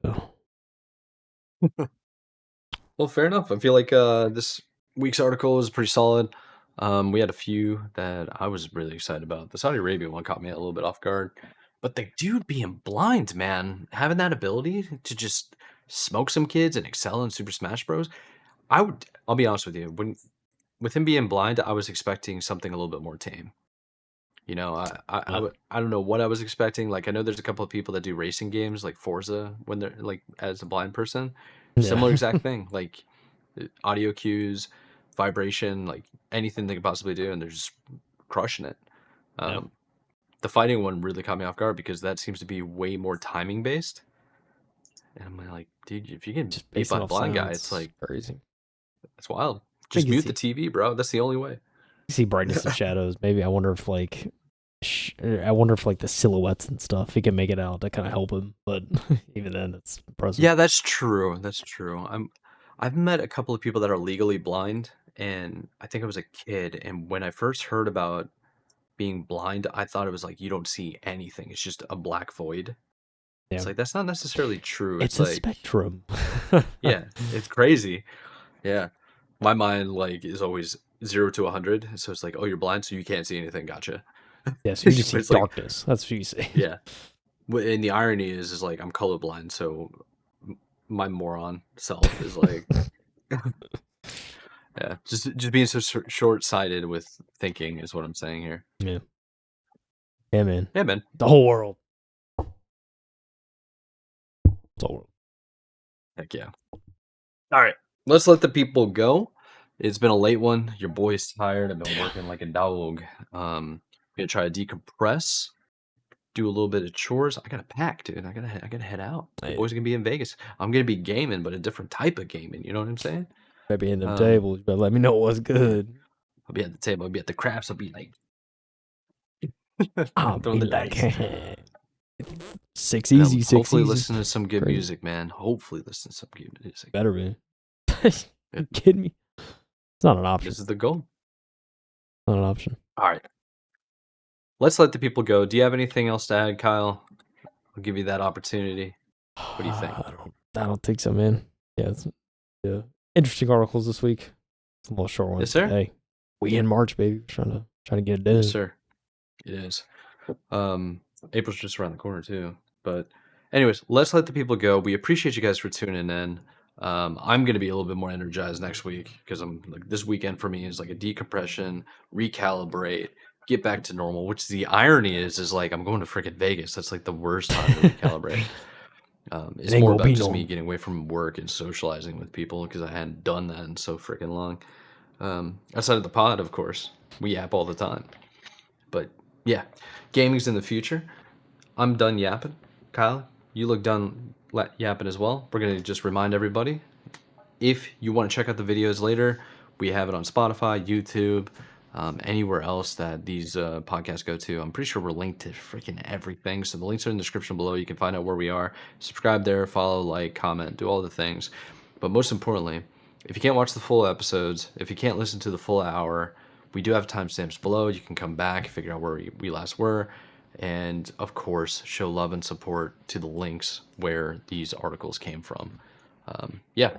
Well, fair enough. I feel like this week's article was pretty solid. We had a few that I was really excited about. The Saudi Arabia one caught me a little bit off guard, but the dude being blind, man, having that ability to just smoke some kids and excel in Super Smash Bros. I would. I'll be honest with you. When with him being blind, I was expecting something a little bit more tame. You know, Yeah, I don't know what I was expecting. Like, I know there's a couple of people that do racing games like Forza when they're like as a blind person. yeah, Similar exact thing, like audio cues, vibration, like anything they could possibly do, and they're just crushing it. yeah. Um, the fighting one really caught me off guard because that seems to be way more timing based. And I'm like, dude, if you can Just beat based by a off blind guy, sounds, it's it's like crazy. it's wild. I Just can mute the see TV, bro. That's the only way. see brightness and shadows. Maybe I wonder if I wonder if like the silhouettes and stuff he can make it out to kind of help him. But even then, it's impressive. Yeah, that's true. That's true. I've met a couple of people that are legally blind, and I think I was a kid, and when I first heard about being blind, I thought it was like you don't see anything. It's just a black void. Yeah, It's like that's not necessarily true. It's it's a like, spectrum. yeah, it's crazy. Yeah. My mind like is always 0 to 100, so it's like, "Oh, you're blind, so you can't see anything. Gotcha." Yeah, so you just But see it's like, darkness. That's what you see. yeah. And the irony is like I'm colorblind, so my moron self is like yeah, just being so short-sighted with thinking is what I'm saying here. Yeah, yeah, man. Yeah, man. The whole world. The whole world. Heck yeah. All right, let's let the people go. It's been a late one. Your boy's tired. I've been working like a dog. Gonna try to decompress, do a little bit of chores. I gotta pack, dude. I gotta head out. Your Hey, boy's gonna be in Vegas. I'm gonna be gaming, but a different type of gaming. You know what I'm saying? maybe in them Um, tables, but let me know what's yeah. good. I'll be at the table. I'll be at the craps. I'll be like I'll throwing be the like, dice. six And then easy, six hopefully easy. listen to some good Crazy. music, man. Hopefully listen to some good music. Better be. Yeah, You kidding me? It's not an option. this is the goal. Not an option. All right. Let's let the people go. Do you have anything else to add, Kyle? I'll give you that opportunity. What do you think? I don't think so, man. Yeah, it's yeah. Interesting articles this week. It's a little short Yes, ones, but sir. hey, we in March, baby. Trying to get it Yes, done. sir. It is. Um, April's just around the corner too. But anyways, let's let the people go. We appreciate you guys for tuning in. I'm gonna be a little bit more energized next week because I'm like this weekend for me is like a decompression, recalibrate, get back to normal. Which the irony is like I'm going to freaking Vegas. That's like the worst time to recalibrate. It's ain't more gonna about be just no. me getting away from work and socializing with people because I hadn't done that in so freaking long. Outside of the pod, of course, we yap all the time. But yeah, gaming's in the future. I'm done yapping. Kyle, you look done yapping as well. We're gonna just remind everybody, if you want to check out the videos later, we have it on Spotify, YouTube, anywhere else that these podcasts go to. I'm pretty sure we're linked to freaking everything. So the links are in the description below. You can find out where we are. Subscribe there, follow, like, comment, do all the things. But most importantly, if you can't watch the full episodes, if you can't listen to the full hour, we do have timestamps below. You can come back, figure out where we last were, and of course, show love and support to the links where these articles came from. Yeah,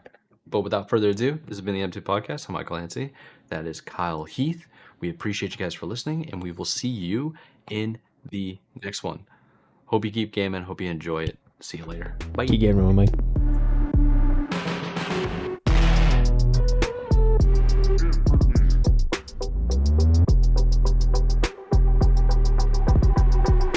but without further ado, this has been the M2 Podcast. I'm Michael Anthony. That is Kyle Heath. We appreciate you guys for listening, and we will see you in the next one. Hope you keep gaming. Hope you enjoy it. See you later. Bye. Keep getting on, Mike.